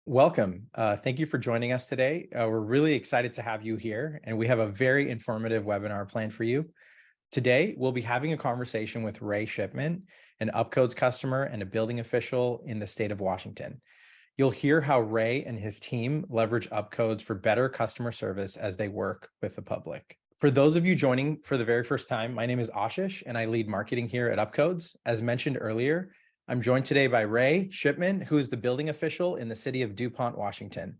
Welcome. Thank you for joining us today. We're really excited to have you here, and we have a very informative webinar planned for you. Today, we'll be having a conversation with Ray Shipman, an UpCodes customer and a building official in the state of Washington. You'll hear how Ray and his team leverage UpCodes for better customer service as they work with the public. For those of you joining for the very first time, my name is Ashish, and I lead marketing here at UpCodes. As mentioned earlier, I'm joined today by Ray Shipman, who is the building official in the City of DuPont, Washington.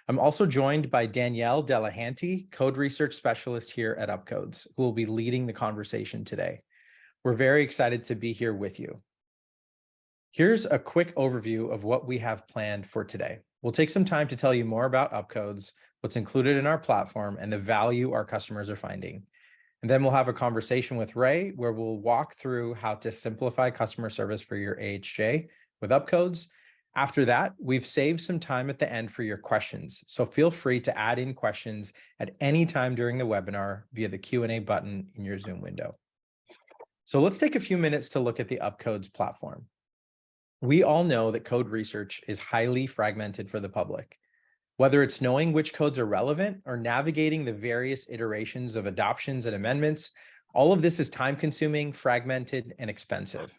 I'm also joined by Danielle Delahanty, code research specialist here at UpCodes, who will be leading the conversation today. We're very excited to be here with you. Here's a quick overview of what we have planned for today. We'll take some time to tell you more about UpCodes, what's included in our platform, and the value our customers are finding. And then we'll have a conversation with Ray where we'll walk through how to simplify customer service for your AHJ with UpCodes. After that, we've saved some time at the end for your questions. So feel free to add in questions at any time during the webinar via the Q&A button in your Zoom window. So let's take a few minutes to look at the UpCodes platform. We all know that code research is highly fragmented for the public. Whether it's knowing which codes are relevant or navigating the various iterations of adoptions and amendments, all of this is time-consuming, fragmented, and expensive.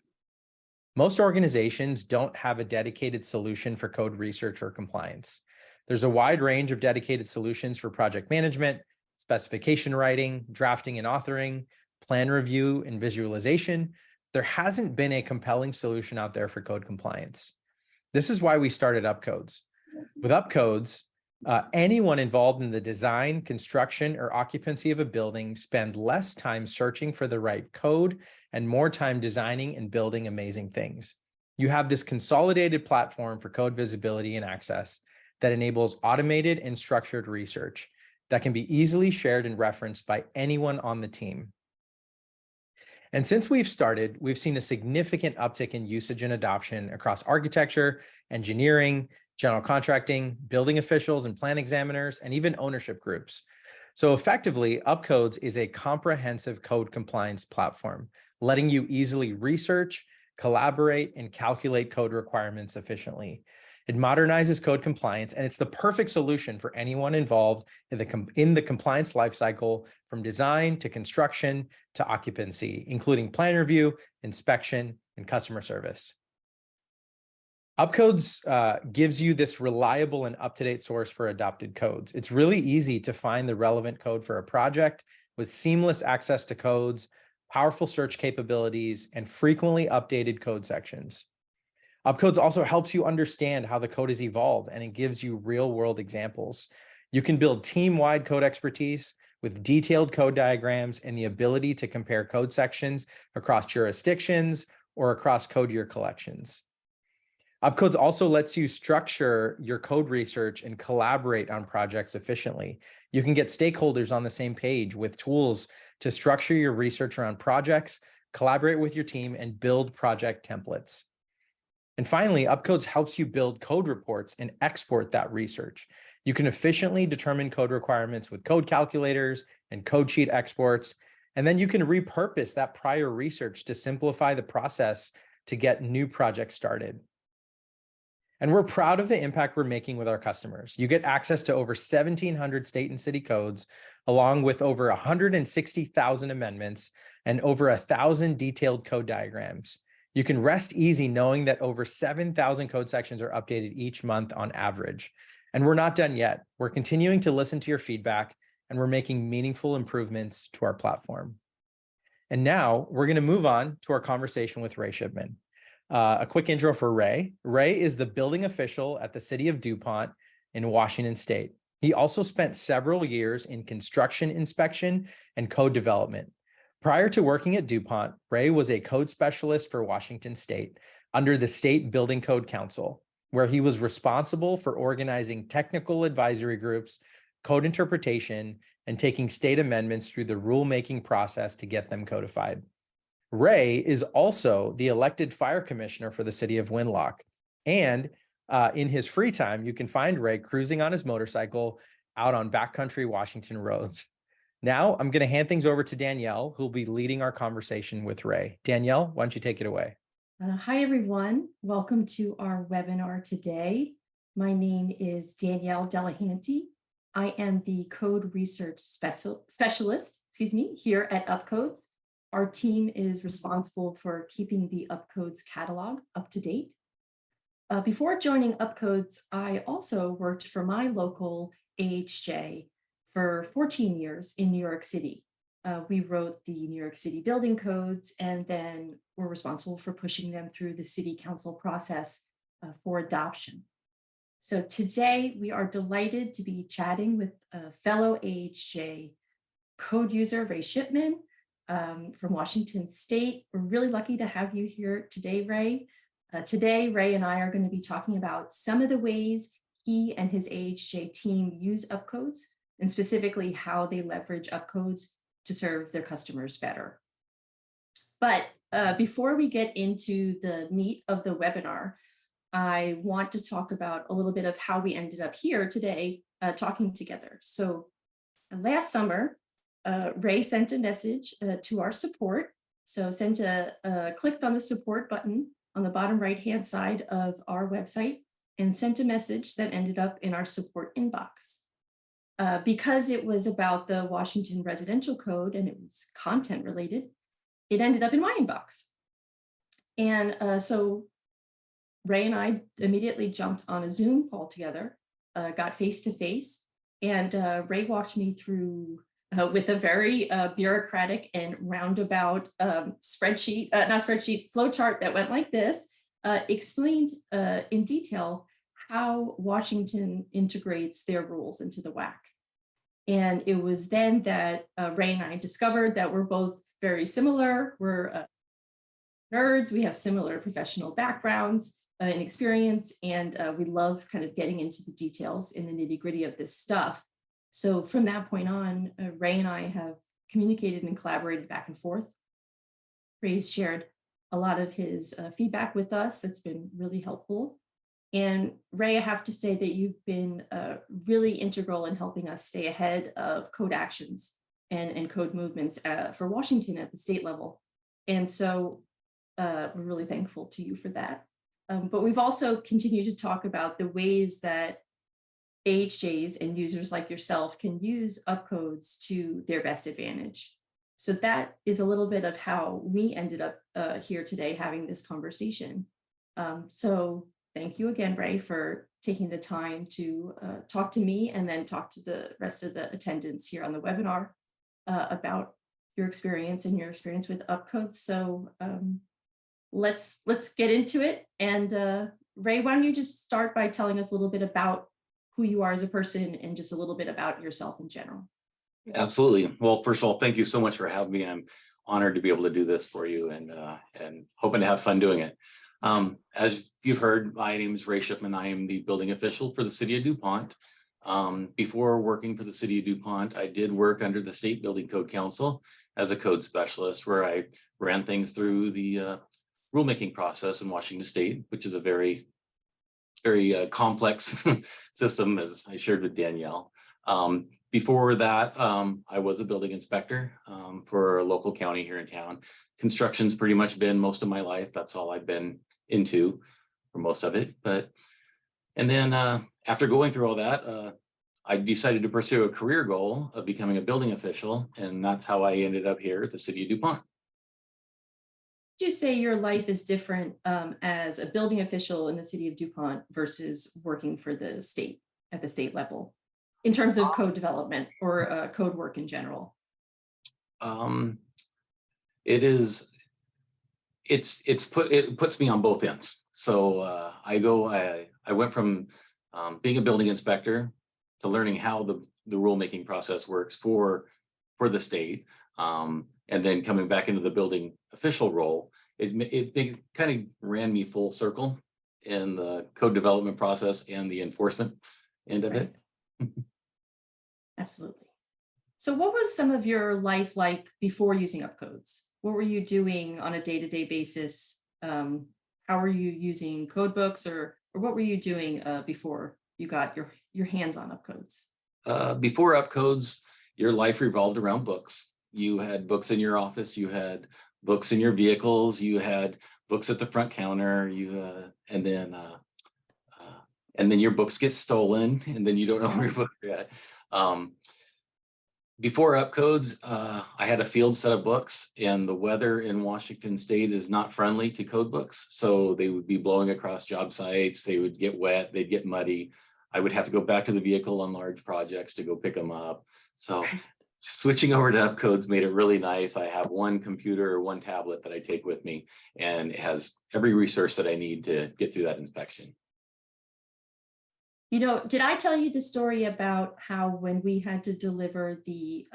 Most organizations don't have a dedicated solution for code research or compliance. There's a wide range of dedicated solutions for project management, specification writing, drafting and authoring, plan review, and visualization. There hasn't been a compelling solution out there for code compliance. This is why we started UpCodes. With UpCodes, anyone involved in the design, construction, or occupancy of a building spend less time searching for the right code and more time designing and building amazing things. You have this consolidated platform for code visibility and access that enables automated and structured research that can be easily shared and referenced by anyone on the team. And since we've started, we've seen a significant uptick in usage and adoption across architecture, engineering, general contracting, building officials and plan examiners, and even ownership groups. So effectively, UpCodes is a comprehensive code compliance platform, letting you easily research, collaborate, and calculate code requirements efficiently. It modernizes code compliance, and it's the perfect solution for anyone involved in the compliance lifecycle, from design to construction to occupancy, including plan review, inspection, and customer service. UpCodes gives you this reliable and up-to-date source for adopted codes. It's really easy to find the relevant code for a project with seamless access to codes, powerful search capabilities, and frequently updated code sections. UpCodes also helps you understand how the code has evolved, and it gives you real-world examples. You can build team-wide code expertise with detailed code diagrams and the ability to compare code sections across jurisdictions or across code year collections. UpCodes also lets you structure your code research and collaborate on projects efficiently. You can get stakeholders on the same page with tools to structure your research around projects, collaborate with your team, and build project templates. And finally, UpCodes helps you build code reports and export that research. You can efficiently determine code requirements with code calculators and code sheet exports, and then you can repurpose that prior research to simplify the process to get new projects started. And we're proud of the impact we're making with our customers. You get access to over 1,700 state and city codes, along with over 160,000 amendments and over 1,000 detailed code diagrams. You can rest easy knowing that over 7,000 code sections are updated each month on average. And we're not done yet. We're continuing to listen to your feedback, and we're making meaningful improvements to our platform. And now we're going to move on to our conversation with Ray Shipman. A quick intro for Ray. Ray is the building official at the City of DuPont in Washington State. He also spent several years in construction inspection and code development. Prior to working at DuPont, Ray was a code specialist for Washington State under the State Building Code Council, where he was responsible for organizing technical advisory groups, code interpretation, and taking state amendments through the rulemaking process to get them codified. Ray is also the elected fire commissioner for the city of Winlock. And in his free time, you can find Ray cruising on his motorcycle out on backcountry Washington roads. Now I'm going to hand things over to Danielle, who will be leading our conversation with Ray. Danielle, why don't you take it away? Hi, everyone. Welcome to our webinar today. My name is Danielle Delahanty. I am the code research specialist, here at UpCodes. Our team is responsible for keeping the UpCodes catalog up to date. Before joining UpCodes, I also worked for my local AHJ for 14 years in New York City. We wrote the New York City building codes and then were responsible for pushing them through the city council process for adoption. So today we are delighted to be chatting with a fellow AHJ code user, Ray Shipman from Washington State. We're really lucky to have you here today, Ray. Today, Ray and I are going to be talking about some of the ways he and his AHJ team use UpCodes, and specifically how they leverage UpCodes to serve their customers better. But before we get into the meat of the webinar, I want to talk about a little bit of how we ended up here today talking together. So last summer, Ray sent a message to our support. So clicked on the support button on the bottom right-hand side of our website and sent a message that ended up in our support inbox. Because it was about the Washington Residential Code and it was content related, it ended up in my inbox. And so Ray and I immediately jumped on a Zoom call together, got face-to-face, and Ray walked me through with a very bureaucratic and roundabout flowchart that went like this, explained in detail how Washington integrates their rules into the WAC. And it was then that Ray and I discovered that we're both very similar. We're nerds, we have similar professional backgrounds and experience, and we love kind of getting into the details in the nitty-gritty of this stuff. So from that point on, Ray and I have communicated and collaborated back and forth. Ray's shared a lot of his feedback with us that's been really helpful. And Ray, I have to say that you've been really integral in helping us stay ahead of code actions and code movements for Washington at the state level. And so we're really thankful to you for that. But we've also continued to talk about the ways that AHJs and users like yourself can use UpCodes to their best advantage. So that is a little bit of how we ended up here today having this conversation. So thank you again, Ray, for taking the time to talk to me and then talk to the rest of the attendants here on the webinar about your experience and your experience with UpCodes. So let's get into it. And Ray, why don't you just start by telling us a little bit about who you are as a person and just a little bit about yourself in general. Absolutely. Well, first of all, thank you so much for having me. I'm honored to be able to do this for you and hoping to have fun doing it. As you've heard, my name is Ray Shipman. I am the building official for the City of DuPont. Before working for the City of DuPont, I did work under the State Building Code Council as a code specialist, where I ran things through the rulemaking process in Washington State, which is a very complex system, as I shared with Danielle. Before that, I was a building inspector for a local county here in town. Construction's pretty much been most of my life. That's all I've been into for most of it. And then after going through all that, I decided to pursue a career goal of becoming a building official, and that's how I ended up here at the City of DuPont. Would you say your life is different as a building official in the City of DuPont versus working for the state at the state level in terms of code development or code work in general? It puts me on both ends. So I went from being a building inspector to learning how the rulemaking process works for the state. And then coming back into the building official role, it kind of ran me full circle in the code development process and the enforcement end of it. Absolutely. So what was some of your life like before using UpCodes? What were you doing on a day-to-day basis? How were you using code books, or what were you doing before you got your hands on UpCodes? Before UpCodes, your life revolved around books. You had books in your office, you had books in your vehicles, you had books at the front counter, and then and then your books get stolen, and then you don't know where your books are at. Before UpCodes, I had a field set of books, and the weather in Washington State is not friendly to code books. So they would be blowing across job sites, they would get wet, they'd get muddy. I would have to go back to the vehicle on large projects to go pick them up. So switching over to UpCodes made it really nice. I have one computer or one tablet that I take with me, and it has every resource that I need to get through that inspection. You know, did I tell you the story about how when we had to deliver the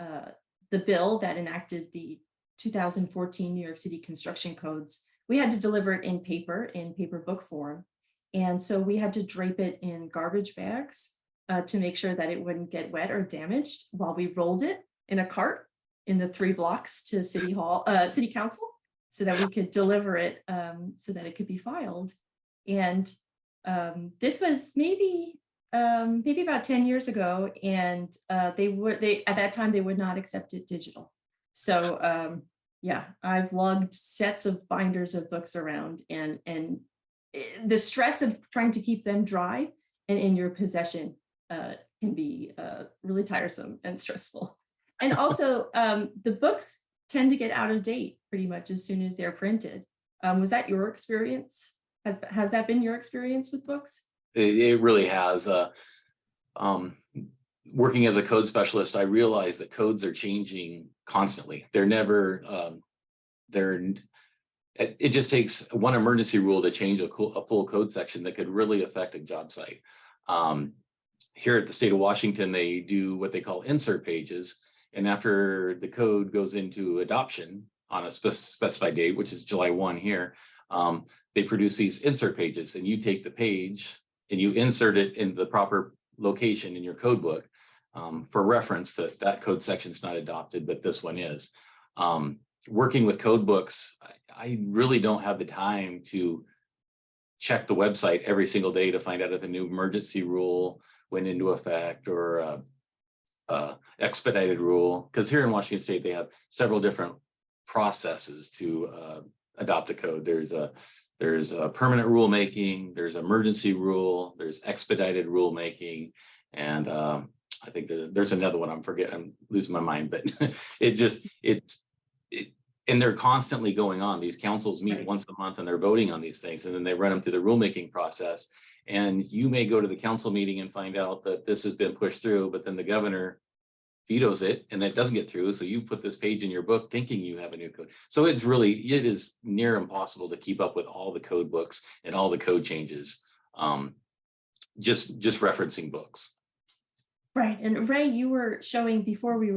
bill that enacted the 2014 New York City construction codes, we had to deliver it in paper book form. And so we had to drape it in garbage bags to make sure that it wouldn't get wet or damaged while we rolled it in a cart in the 3 blocks to City Council, so that we could deliver it so that it could be filed. And this was maybe about 10 years ago, and they at that time they would not accept it digital. So yeah, I've lugged sets of binders of books around, and the stress of trying to keep them dry and in your possession can be really tiresome and stressful. And also the books tend to get out of date pretty much as soon as they're printed. Was that your experience? Has that been your experience with books? It really has. Working as a code specialist, I realized that codes are changing constantly. They're never, it just takes one emergency rule to change a full code section that could really affect a job site. Here at the state of Washington, they do what they call insert pages. And after the code goes into adoption on a specified date, which is July 1 here, they produce these insert pages, and you take the page and you insert it in the proper location in your code book for reference that that code section's not adopted, but this one is. Working with code books, I really don't have the time to check the website every single day to find out if a new emergency rule went into effect or expedited rule, because here in Washington State, they have several different processes to adopt a code. There's a permanent rulemaking, there's emergency rule, there's expedited rulemaking, and I think there's another one I'm losing my mind, but and they're constantly going on. These councils meet once a month and they're voting on these things, and then they run them through the rulemaking process. And you may go to the council meeting and find out that this has been pushed through, but then the governor vetoes it and it doesn't get through. So you put this page in your book thinking you have a new code. So it is near impossible to keep up with all the code books and all the code changes, just referencing books. Right. And Ray, you were showing before we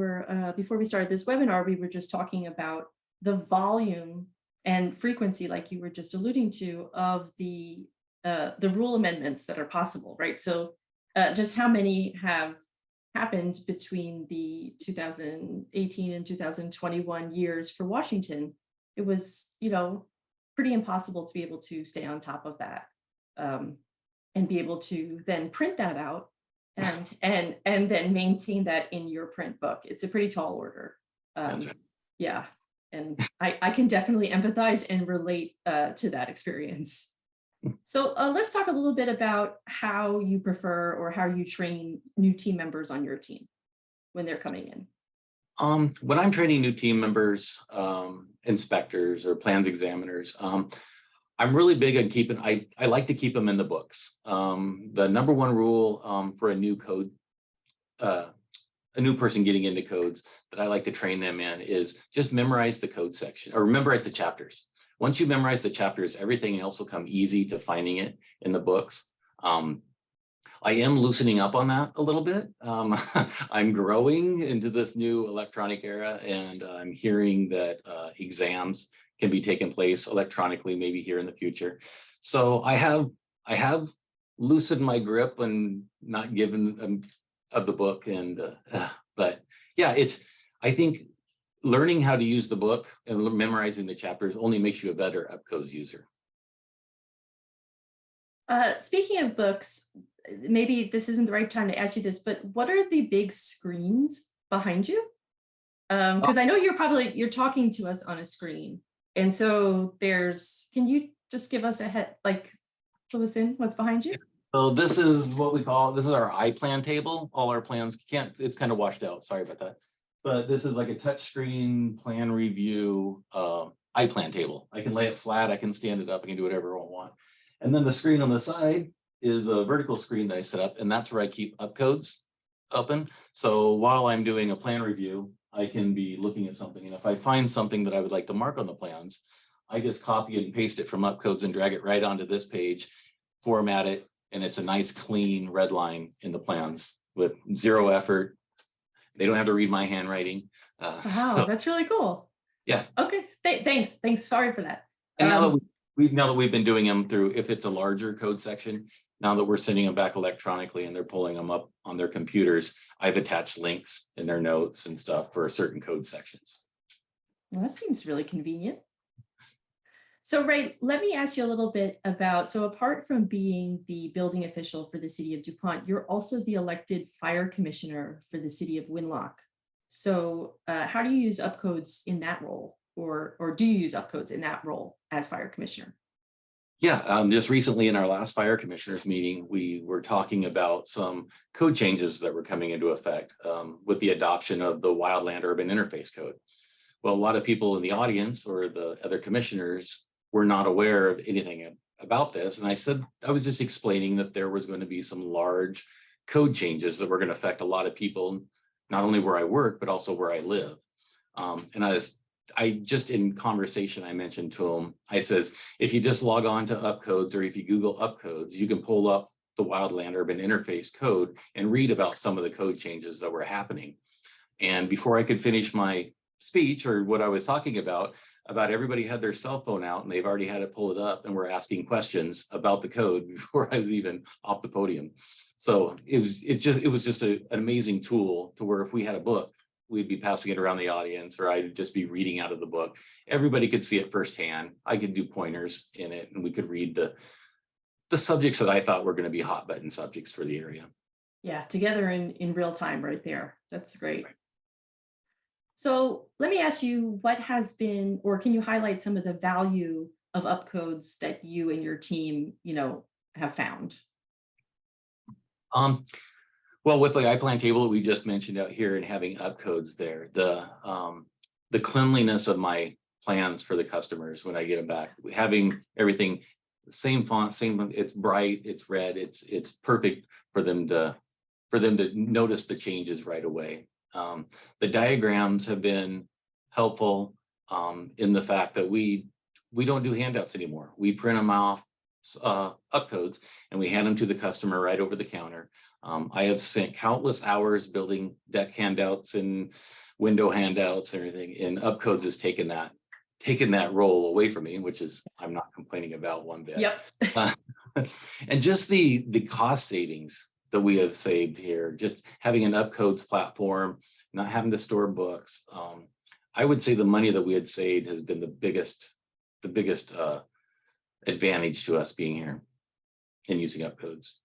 started this webinar, we were just talking about the volume and frequency, like you were just alluding to, of the rule amendments that are possible, right? So just how many have happened between the 2018 and 2021 years for Washington? It was, pretty impossible to be able to stay on top of that and be able to then print that out and then maintain that in your print book. It's a pretty tall order. That's right. Yeah. And I can definitely empathize and relate to that experience. So let's talk a little bit about how you prefer or how you train new team members on your team when they're coming in. When I'm training new team members, inspectors or plans examiners, I'm really big on keeping, I like to keep them in the books. The number one rule for a new code, a new person getting into codes that I like to train them in is just memorize the code section or memorize the chapters. Once you memorize the chapters, everything else will come easy to finding it in the books. I am loosening up on that a little bit. I'm growing into this new electronic era, and I'm hearing that exams can be taking place electronically, maybe here in the future. So I have loosened my grip and not given of the book, and but yeah, I think learning how to use the book and memorizing the chapters only makes you a better UpCodes user. Speaking of books, maybe this isn't the right time to ask you this, but what are the big screens behind you? Because I know you're talking to us on a screen, and so can you just give us a head, like fill us in what's behind you? So this is what we call, this is our I-plan table. All our plans can't, it's kind of washed out. Sorry about that. But this is like a touch screen plan review I-plan table. I can lay it flat, I can stand it up, I can do whatever I want. And then the screen on the side is a vertical screen that I set up, and that's where I keep UpCodes open. So while I'm doing a plan review, I can be looking at something. And if I find something that I would like to mark on the plans, I just copy it and paste it from UpCodes and drag it right onto this page, format it, and it's a nice clean red line in the plans with zero effort. They don't have to read my handwriting. Wow, So, that's really cool. yeah. Okay, thanks. Sorry for that. And now that we've been doing them through, if it's a larger code section, now that we're sending them back electronically and they're pulling them up on their computers, I've attached links in their notes and stuff for certain code sections. Well, that seems really convenient. So Ray, let me ask you a little bit about, so apart from being the building official for the City of DuPont, you're also the elected fire commissioner for the City of Winlock. So how do you use UpCodes in that role? Or do you use UpCodes in that role as fire commissioner? Yeah, just recently in our last fire commissioners meeting, we were talking about some code changes that were coming into effect with the adoption of the Wildland Urban Interface Code. Well, a lot of people in the audience or the other commissioners were not aware of anything about this. And I said, I was just explaining that there was going to be some large code changes that were going to affect a lot of people, not only where I work, but also where I live. And I just in conversation, I mentioned to him, I says, if you just log on to UpCodes or if you Google UpCodes, you can pull up the Wildland Urban Interface Code and read about some of the code changes that were happening. And before I could finish my speech or what I was talking about everybody had their cell phone out and they've already had it pull it up and were asking questions about the code before I was even off the podium. So it was just an amazing tool to where if we had a book, we'd be passing it around the audience, or I'd just be reading out of the book. Everybody could see it firsthand. I could do pointers in it and we could read the subjects that I thought were going to be hot button subjects for the area. Yeah, together in real time right there. That's great. Right. So let me ask you, what has been, or can you highlight some of the value of UpCodes that you and your team, have found? Well, with the I-plan table that we just mentioned out here and having UpCodes there, the cleanliness of my plans for the customers when I get them back, having everything the same font, it's bright, it's red, it's perfect for them to notice the changes right away. The diagrams have been helpful in the fact that we don't do handouts anymore. We print them off UpCodes and we hand them to the customer right over the counter. I have spent countless hours building deck handouts and window handouts and everything, and UpCodes has taken that role away from me, which is I'm not complaining about one bit. Yep. And just the cost savings that we have saved here, just having an UpCodes platform, not having to store books. I would say the money that we had saved has been the biggest advantage to us being here and using UpCodes.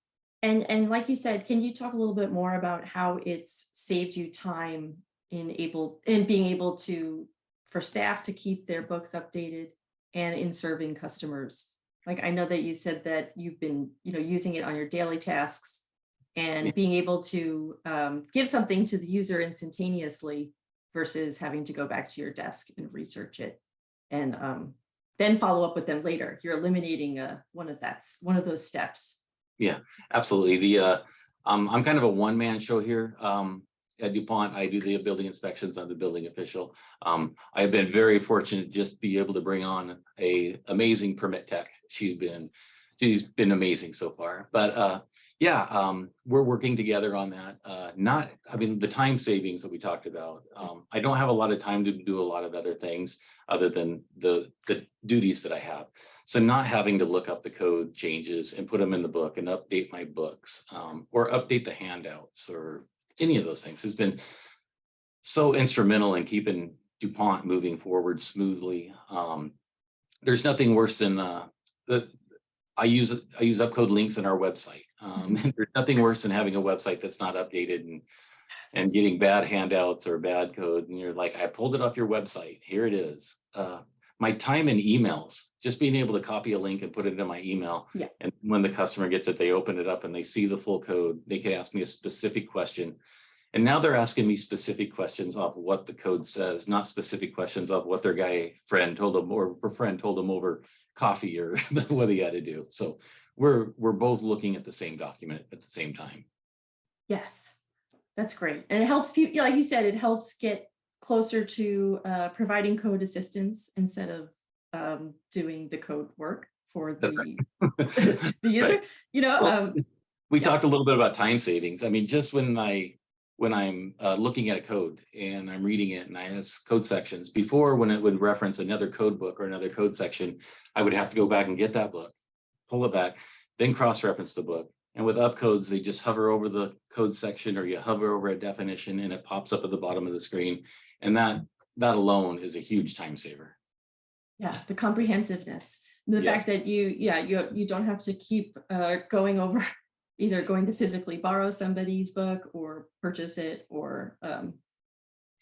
And like you said, can you talk a little bit more about how it's saved you time in being able to, for staff to keep their books updated and in serving customers? Like, I know that you said that you've been, using it on your daily tasks and being able to give something to the user instantaneously versus having to go back to your desk and research it and then follow up with them later. You're eliminating one of those steps. Yeah, absolutely. I'm kind of a one-man show here. At DuPont, I do the building inspections. I'm the building official. I've been very fortunate just to be able to bring on a amazing permit tech. She's been amazing so far. But we're working together on that. The time savings that we talked about. I don't have a lot of time to do a lot of other things other than the duties that I have. So not having to look up the code changes and put them in the book and update my books or update the handouts or any of those things has been so instrumental in keeping DuPont moving forward smoothly. There's nothing worse than I use UpCode links in our website. There's nothing worse than having a website that's not updated and getting bad handouts or bad code. And you're like, I pulled it off your website. Here it is. my time in emails, just being able to copy a link and put it in my email. Yeah. And when the customer gets it, they open it up and they see the full code. They can ask me a specific question. And now they're asking me specific questions off what the code says, not specific questions of what their friend told them or her friend told them over coffee or what they got to do. So we're both looking at the same document at the same time. Yes, that's great. And it helps people, like you said, it helps get closer to providing code assistance instead of doing the code work for the, the user, Right. you know. Well, we yeah. talked a little bit about time savings. I mean, just when I'm looking at a code and I'm reading it and I ask code sections, before when it would reference another code book or another code section, I would have to go back and get that book, pull it back, then cross-reference the book. And with UpCodes, they just hover over the code section or you hover over a definition and it pops up at the bottom of the screen. And that alone is a huge time saver. Yeah, the comprehensiveness, the Yes. fact that you don't have to keep going over, either going to physically borrow somebody's book or purchase it, or and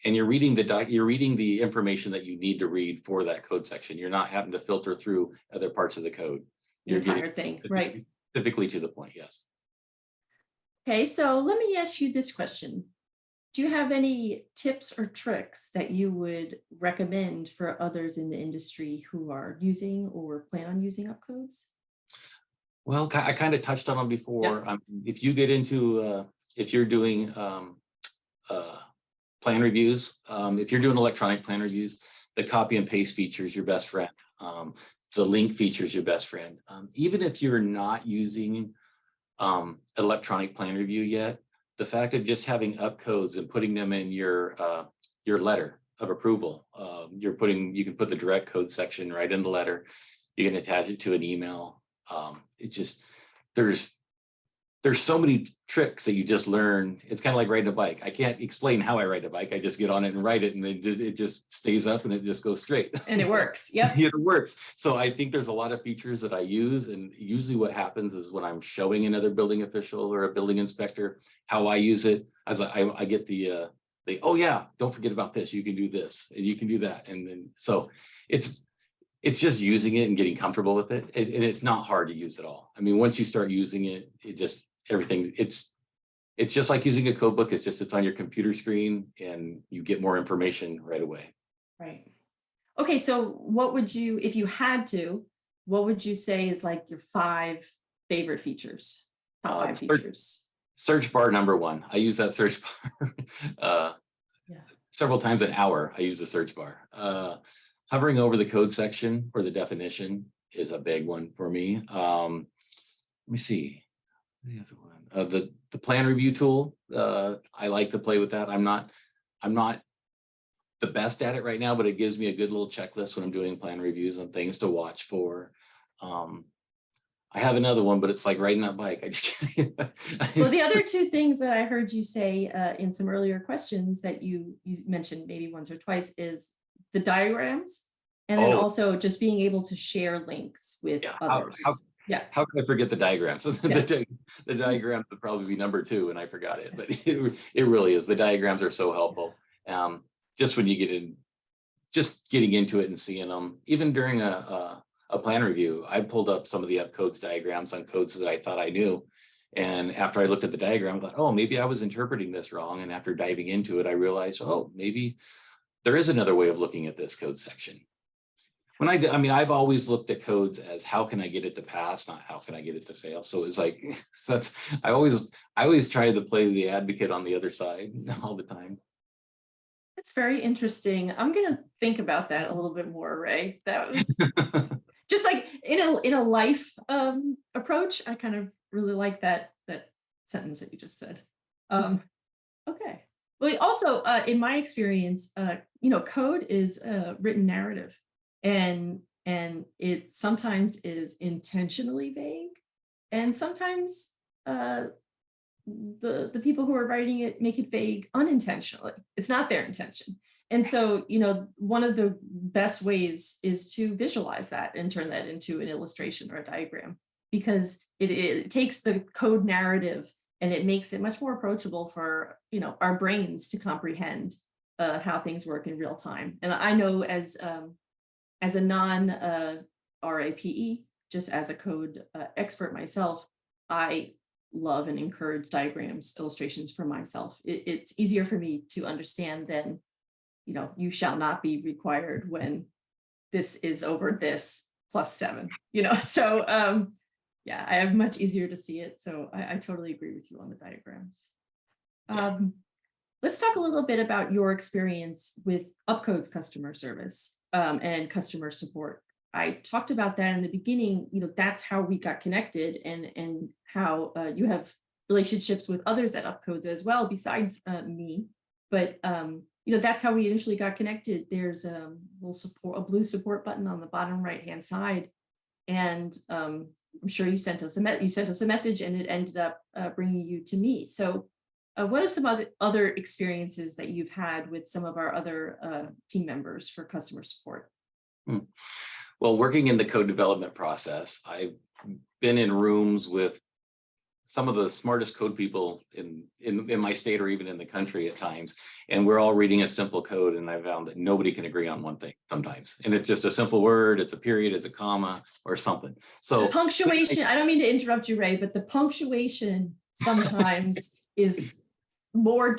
you're reading the information that you need to read for that code section. You're not having to filter through other parts of the code. the entire thing, right? Typically to the point, yes. Okay, so let me ask you this question. Do you have any tips or tricks that you would recommend for others in the industry who are using or plan on using UpCodes? Well, I kind of touched on them before. If you get into, if you're doing plan reviews, if you're doing electronic plan reviews, the copy and paste feature is your best friend. The link feature is your best friend. Even if you're not using electronic plan review yet, the fact of just having UpCodes and putting them in your letter of approval, you can put the direct code section right in the letter. You can attach it to an email. It just, there's so many tricks that you just learn. It's kind of like riding a bike. I can't explain how I ride a bike. I just get on it and ride it, and it just stays up and it just goes straight. And it works. Yep. It works. So I think there's a lot of features that I use, and usually what happens is when I'm showing another building official or a building inspector how I use it, as I get the oh yeah, don't forget about this. You can do this and you can do that, and then so it's just using it and getting comfortable with it, and it's not hard to use at all. I mean, once you start using it, it just everything. It's just like using a code book. It's on your computer screen, and you get more information right away. Right. Okay, so what would you, if you had to, what would you say is like your 5 favorite features? Top 5 features. Search bar number 1. I use that search bar several times an hour. I use the search bar. Hovering over the code section or the definition is a big one for me. Let me see. The other one, the plan review tool. I like to play with that. I'm not the best at it right now, but it gives me a good little checklist when I'm doing plan reviews and things to watch for. I have another one, but it's like riding that bike. Well, the other 2 things that I heard you say in some earlier questions that you mentioned maybe once or twice is the diagrams, and then also just being able to share links with others. How could I forget the diagrams? The diagrams would probably be number 2, and I forgot it. But it really is. The diagrams are so helpful. Just when you get in, just getting into it and seeing them, even during a plan review, I pulled up some of the UpCodes diagrams on codes that I thought I knew. And after I looked at the diagram, I thought, oh, maybe I was interpreting this wrong. And after diving into it, I realized, oh, maybe there is another way of looking at this code section. I mean, I've always looked at codes as how can I get it to pass, not how can I get it to fail. So it's like, I always try to play the advocate on the other side all the time. That's very interesting. I'm going to think about that a little bit more, Ray. That was just like in a life approach. I kind of really like that sentence that you just said. Okay. Well, also in my experience, code is a written narrative, and it sometimes is intentionally vague, and sometimes the people who are writing it make it vague unintentionally. It's not their intention. And so, one of the best ways is to visualize that and turn that into an illustration or a diagram, because it takes the code narrative and it makes it much more approachable for, our brains to comprehend how things work in real time. And I know as as a non RAPE, just as a code expert myself, I love and encourage diagrams, illustrations for myself. It's easier for me to understand than, you shall not be required when this is over this +7, so yeah, I have much easier to see it. So I totally agree with you on the diagrams. Let's talk a little bit about your experience with UpCodes customer service and customer support. I talked about that in the beginning. That's how we got connected, and how you have relationships with others at UpCodes as well, besides me. But that's how we initially got connected. There's a blue support button on the bottom right-hand side, and I'm sure you sent us a message, and it ended up bringing you to me. So, what are some other experiences that you've had with some of our other team members for customer support? Well, working in the code development process, I've been in rooms with some of the smartest code people in my state or even in the country at times. And we're all reading a simple code, and I found that nobody can agree on one thing sometimes. And it's just a simple word, it's a period, it's a comma, or something. So the punctuation, I don't mean to interrupt you, Ray, but the punctuation sometimes is more,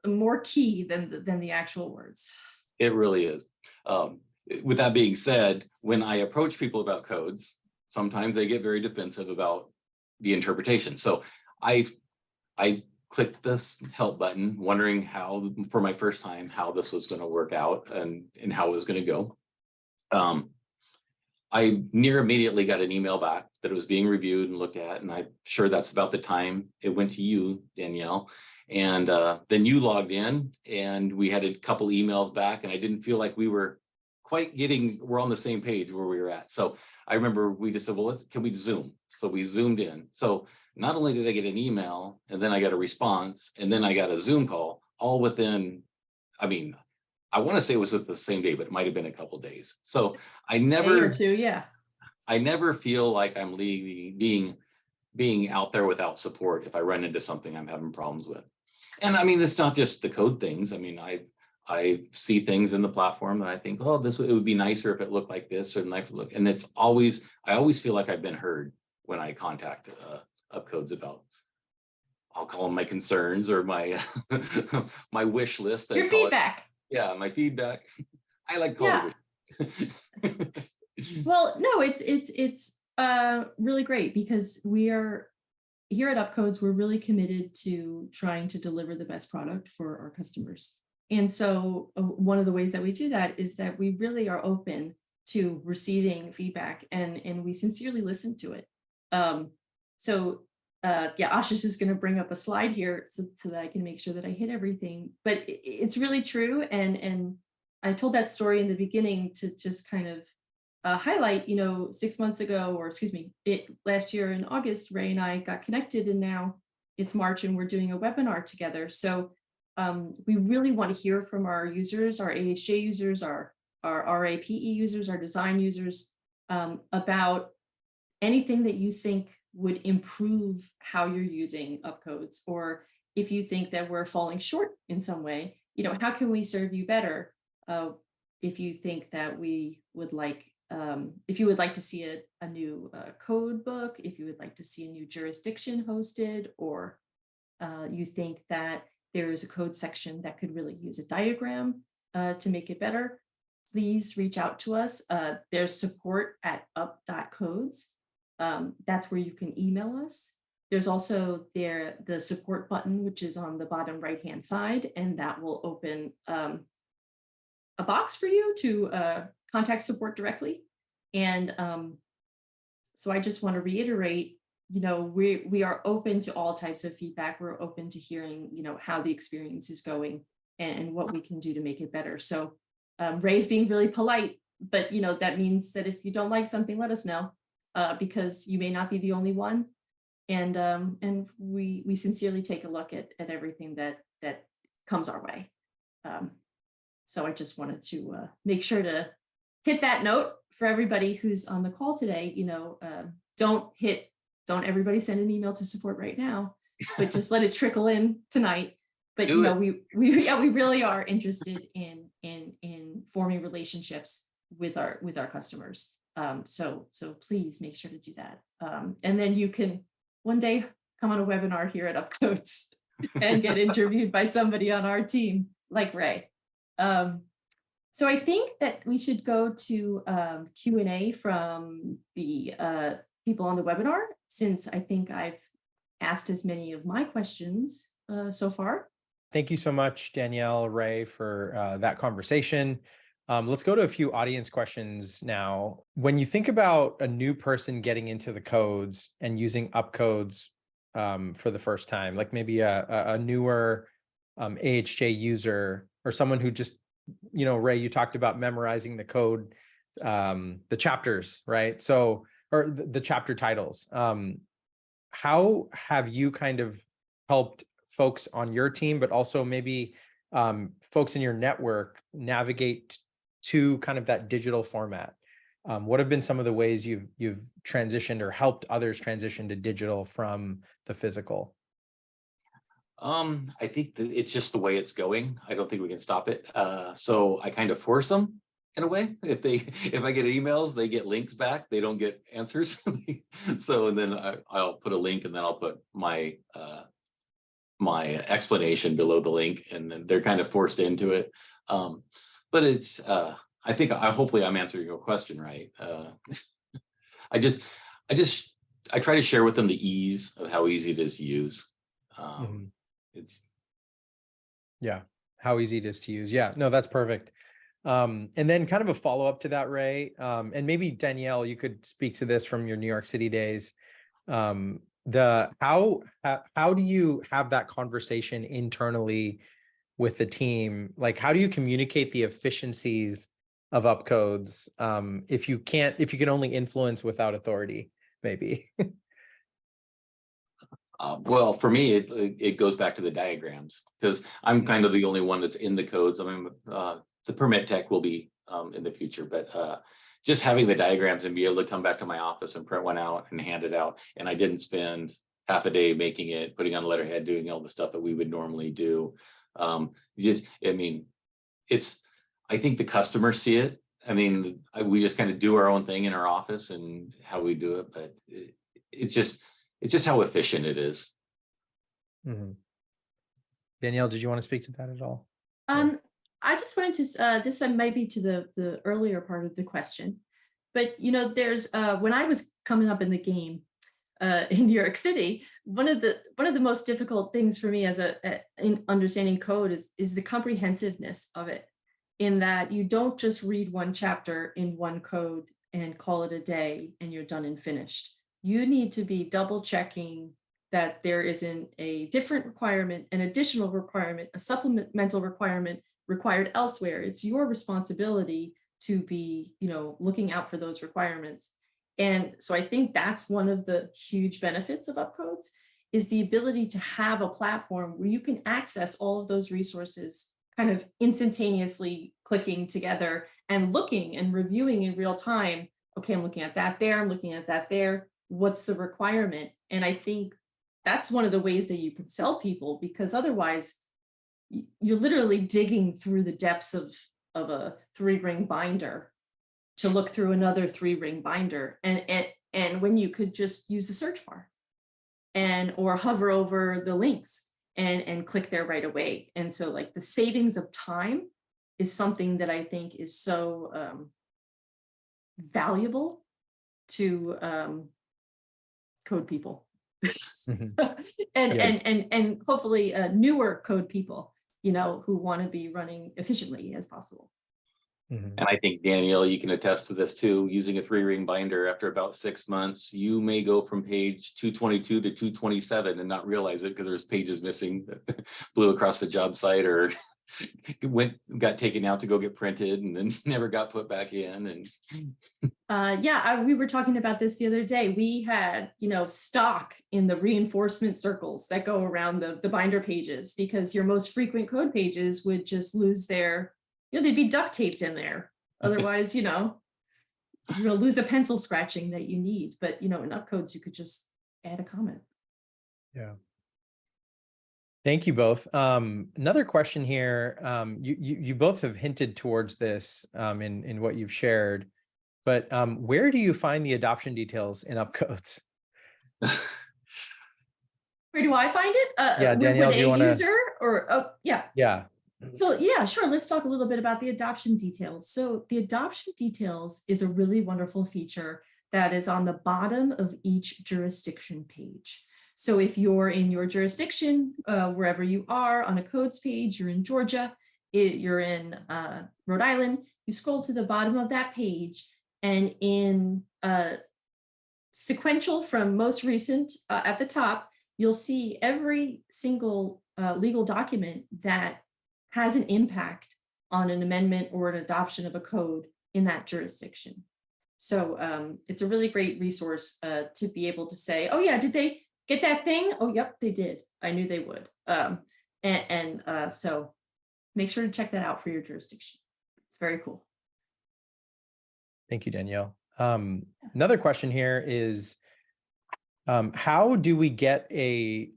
more key than the actual words. It really is. With that being said, when I approach people about codes, sometimes they get very defensive about the interpretation. So I clicked this help button, wondering how, for my first time, how this was going to work out and how it was going to go. I near immediately got an email back that it was being reviewed and looked at, and I'm sure that's about the time it went to you, Danielle. And then you logged in, and we had a couple emails back, and I didn't feel like we were quite we're on the same page where we were at. So I remember we just said, well, can we Zoom? So we Zoomed in. So not only did I get an email, and then I got a response, and then I got a Zoom call, all within, I want to say it was with the same day, but it might have been a couple of days. So I never, day or two, yeah. I never feel like I'm being out there without support if I run into something I'm having problems with. And it's not just the code things. I see things in the platform that I think, oh, it would be nicer if it looked like this, or nice look. And I always feel like I've been heard when I contact UpCodes about, I'll call them my concerns or my my wish list. Your feedback. Yeah, my feedback. I like calling it. Well, no, it's really great, because we are here at UpCodes. We're really committed to trying to deliver the best product for our customers. And so one of the ways that we do that is that we really are open to receiving feedback, and we sincerely listen to it. Ashish is going to bring up a slide here so that I can make sure that I hit everything. But it's really true. And I told that story in the beginning to just kind of highlight, 6 months ago, or last year in August, Ray and I got connected, and now it's March and we're doing a webinar together. So we really want to hear from our users, our AHJ users, our RAPE users, our design users, about anything that you think would improve how you're using UpCodes, or if you think that we're falling short in some way, how can we serve you better? If you think that we would like, if you would like to see a new code book, if you would like to see a new jurisdiction hosted, or you think that there is a code section that could really use a diagram to make it better, please reach out to us. There's support at up.codes. That's where you can email us. There's also the support button, which is on the bottom right-hand side, and that will open a box for you to contact support directly. And so I just want to reiterate, we are open to all types of feedback. We're open to hearing, how the experience is going and what we can do to make it better. So Ray's being really polite, but that means that if you don't like something, let us know, because you may not be the only one. And we sincerely take a look at everything that comes our way. So I just wanted to make sure to hit that note for everybody who's on the call today. Don't everybody send an email to support right now, but just let it trickle in tonight. But we really are interested in forming relationships with our customers. So please make sure to do that. And then you can one day come on a webinar here at UpCodes and get interviewed by somebody on our team like Ray. So I think that we should go to Q&A from the people on the webinar, since I think I've asked as many of my questions so far. Thank you so much, Danielle, Ray, for that conversation. Let's go to a few audience questions now. When you think about a new person getting into the codes and using UpCodes for the first time, like maybe a newer AHJ user, or someone who just, Ray, you talked about memorizing the code, the chapters, right? So, or the chapter titles. How have you kind of helped folks on your team, but also maybe folks in your network navigate to kind of that digital format? What have been some of the ways you've transitioned or helped others transition to digital from the physical? I think that it's just the way it's going. I don't think we can stop it. So I kind of force them in a way. If I get emails, they get links back. They don't get answers. So, and then I'll put a link, and then I'll put my my explanation below the link, and then they're kind of forced into it. But it's hopefully I'm answering your question right. I try to share with them the ease of how easy it is to use. How easy it is to use. Yeah, no, that's perfect. And then kind of a follow-up to that, Ray, and maybe Danielle, you could speak to this from your New York City days. How do you have that conversation internally with the team? Like, how do you communicate the efficiencies of UpCodes if you can only influence without authority, maybe? Well, for me, it goes back to the diagrams, because I'm kind of the only one that's in the codes. I mean, the permit tech will be in the future, but just having the diagrams and be able to come back to my office and print one out and hand it out. And I didn't spend half a day making it, putting on letterhead, doing all the stuff that we would normally do. I think the customers see it. I mean, we just kind of do our own thing in our office and how we do it, but it's just how efficient it is. Mm-hmm. Danielle, did you want to speak to that at all? I just wanted to, this might be to the earlier part of the question, but there's, when I was coming up in the game in New York City, one of the most difficult things for me as in understanding code is the comprehensiveness of it, in that you don't just read one chapter in one code and call it a day and you're done and finished. You need to be double checking that there isn't a different requirement, an additional requirement, a supplemental requirement required elsewhere. It's your responsibility to be, looking out for those requirements. And so I think that's one of the huge benefits of UpCodes, is the ability to have a platform where you can access all of those resources kind of instantaneously clicking together and looking and reviewing in real time. Okay, I'm looking at that there, I'm looking at that there. What's the requirement? And I think that's one of the ways that you can sell people, because otherwise you're literally digging through the depths of a 3-ring binder to look through another 3-ring binder. And when you could just use the search bar or hover over the links and click there right away. And so like the savings of time is something that I think is so valuable to code people. and hopefully newer code people, who want to be running efficiently as possible. And I think, Danielle, you can attest to this too. Using a 3-ring binder, after about 6 months, you may go from page 222 to 227 and not realize it because there's pages missing that blew across the job site, or got taken out to go get printed and then never got put back in. And we were talking about this the other day. We had, stock in the reinforcement circles that go around the binder pages, because your most frequent code pages would just lose their, they'd be duct taped in there. Otherwise, lose a pencil scratching that you need. But, in UpCodes, you could just add a comment. Yeah. Thank you both. Another question here. You both have hinted towards this in what you've shared, but where do you find the adoption details in UpCodes? Where do I find it? Yeah, Danielle, would do you a want to? user or yeah. Yeah. So yeah, sure. Let's talk a little bit about the adoption details. So the adoption details is a really wonderful feature that is on the bottom of each jurisdiction page. So if you're in your jurisdiction, wherever you are on a codes page, you're in Georgia, you're in Rhode Island, you scroll to the bottom of that page, and in sequential from most recent at the top, you'll see every single legal document that has an impact on an amendment or an adoption of a code in that jurisdiction. So it's a really great resource to be able to say, oh yeah, did they get that thing? Oh, yep, they did. I knew they would. So make sure to check that out for your jurisdiction. It's very cool. Thank you, Danielle. Another question here is, how do we get an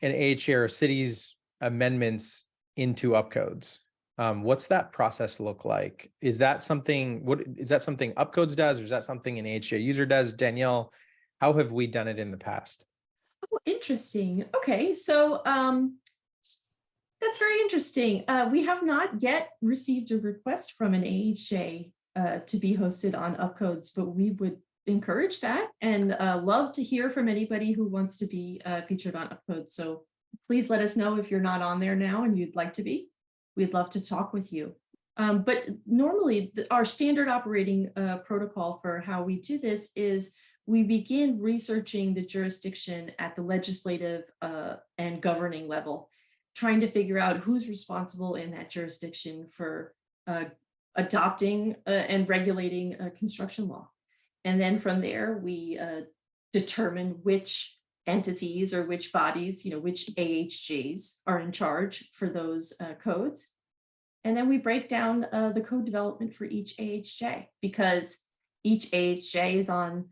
AHJ or city's amendments into UpCodes? What's that process look like? Is that something UpCodes does, or is that something an AHJ user does? Danielle, how have we done it in the past? Oh, interesting. Okay, so that's very interesting. We have not yet received a request from an AHJ to be hosted on UpCodes, but we would encourage that and love to hear from anybody who wants to be featured on UpCodes. So please let us know if you're not on there now and you'd like to be. We'd love to talk with you. But normally our standard operating protocol for how we do this is we begin researching the jurisdiction at the legislative and governing level, trying to figure out who's responsible in that jurisdiction for adopting and regulating construction law. And then from there, we determine which entities or which bodies, which AHJs are in charge for those codes. And then we break down the code development for each AHJ, because each AHJ is on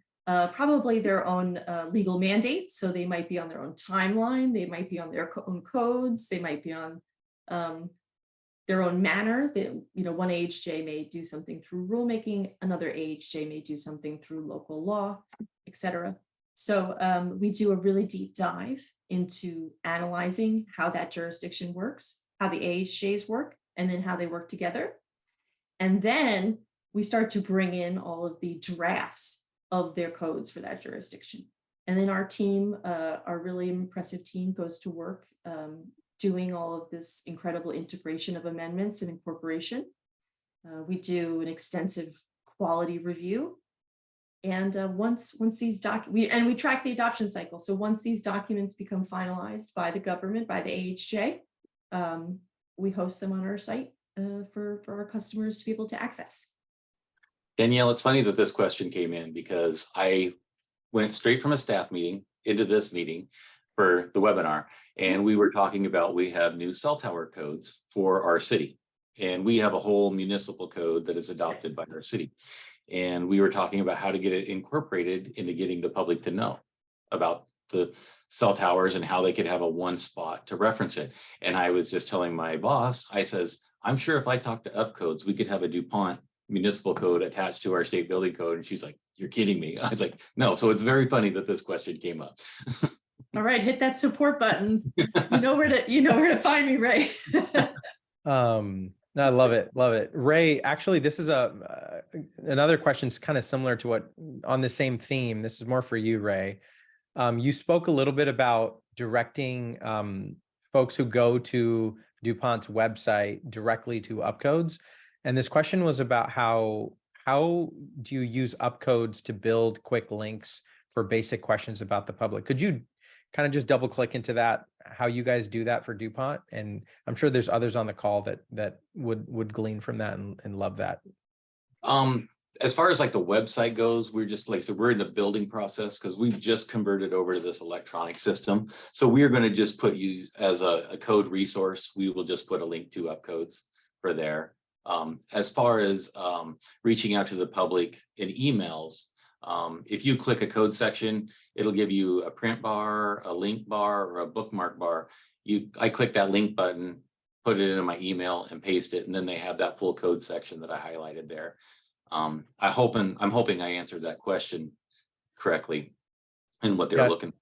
probably their own legal mandates. So they might be on their own timeline, they might be on their own codes, they might be on their own manner. One AHJ may do something through rulemaking, another AHJ may do something through local law, etc. So we do a really deep dive into analyzing how that jurisdiction works, how the AHJs work, and then how they work together. And then we start to bring in all of the drafts of their codes for that jurisdiction. And then our team, our really impressive team, goes to work doing all of this incredible integration of amendments and incorporation. We do an extensive quality review. And once these we track the adoption cycle. So once these documents become finalized by the government, by the AHJ, we host them on our site for our customers to be able to access. Danielle, it's funny that this question came in because I went straight from a staff meeting into this meeting for the webinar, and we were talking about, we have new cell tower codes for our city, and we have a whole municipal code that is adopted by our city. And we were talking about how to get it incorporated into getting the public to know about the cell towers and how they could have a one spot to reference it. And I was just telling my boss, I says, I'm sure if I talk to UpCodes, we could have a DuPont municipal code attached to our state building code. And she's like, you're kidding me. I was like, no. So it's very funny that this question came up. All right, hit that support button. You know where to find me, Ray. I love it. Love it. Ray, actually, this is another question kind of similar to what, on the same theme. This is more for you, Ray. You spoke a little bit about directing folks who go to DuPont's website directly to UpCodes. And this question was about how do you use UpCodes to build quick links for basic questions about the public? Could you kind of just double click into that, how you guys do that for DuPont? And I'm sure there's others on the call that would glean from that and love that. As far as like the website goes, we're just like, so we're in the building process because we've just converted over to this electronic system. So we are going to just put you as a code resource. We will just put a link to UpCodes for there. As far as reaching out to the public in emails, If you click a code section, it'll give you a print bar, a link bar, or a bookmark bar. I click that link button, put it into my email and paste it, and then they have that full code section that I highlighted there. I'm hoping I answered that question correctly and what they're looking for.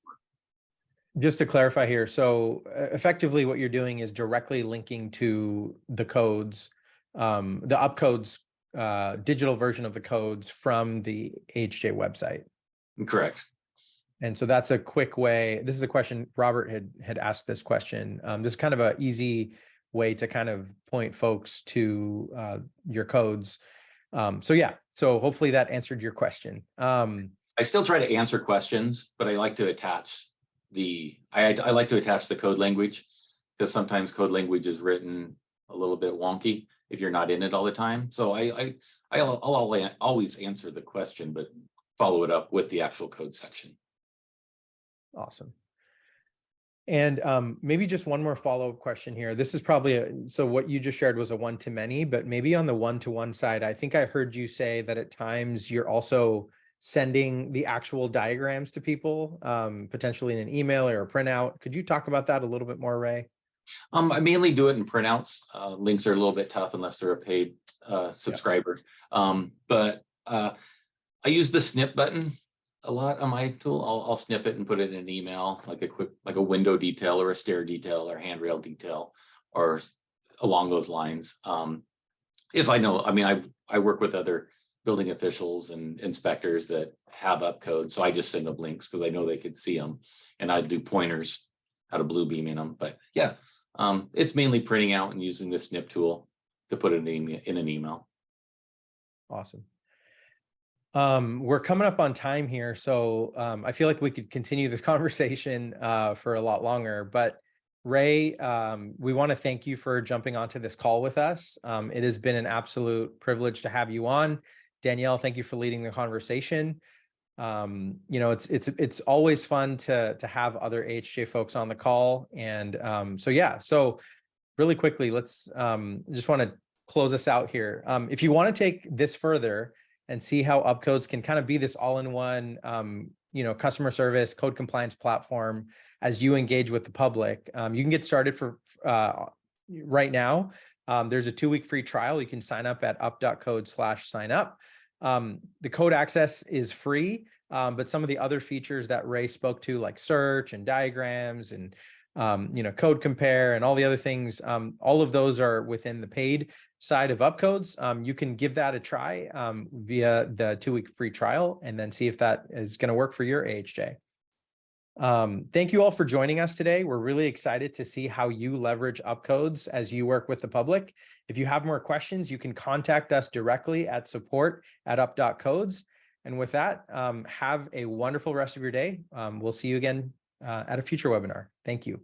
Just to clarify here, so effectively what you're doing is directly linking to the codes, the UpCodes digital version of the codes from the AHJ website. Correct. And so that's a quick way. This is a question Robert had asked this question. This is kind of an easy way to kind of point folks to your codes. So yeah, so hopefully that answered your question. I still try to answer questions, but I like to attach I like to attach the code language, because sometimes code language is written a little bit wonky if you're not in it all the time. So I'll always answer the question, but follow it up with the actual code section. Awesome. And maybe just one more follow-up question here. This is probably so what you just shared was a one-to-many, but maybe on the one-to-one side, I think I heard you say that at times you're also sending the actual diagrams to people, potentially in an email or a printout. Could you talk about that a little bit more, Ray? I mainly do it in printouts. Links are a little bit tough unless they're a paid subscriber. But I use the snip button a lot on my tool. I'll snip it and put it in an email, like a window detail or a stair detail or handrail detail or along those lines. If I know, I mean, I work with other building officials and inspectors that have UpCodes, so I just send them links because I know they could see them, and I do pointers how to blue beam in them. But yeah, it's mainly printing out and using the snip tool to put it in an email. Awesome. We're coming up on time here, so I feel like we could continue this conversation for a lot longer, but Ray, we want to thank you for jumping onto this call with us. It has been an absolute privilege to have you on. Danielle, thank you for leading the conversation. You know, it's always fun to have other AHJ folks on the call. And so yeah, so really quickly, let's just want to close us out here. If you want to take this further and see how UpCodes can kind of be this all-in-one, you know, customer service, code compliance platform as you engage with the public, you can get started for right now. There's a 2-week free trial. You can sign up at up.code/sign-up. The code access is free, but some of the other features that Ray spoke to, like search and diagrams and you know, code compare and all the other things, all of those are within the paid side of UpCodes. You can give that a try via the 2-week free trial and then see if that is going to work for your AHJ. Thank you all for joining us today. We're really excited to see how you leverage UpCodes as you work with the public. If you have more questions, you can contact us directly at support@up.codes. And with that, have a wonderful rest of your day. We'll see you again at a future webinar. Thank you.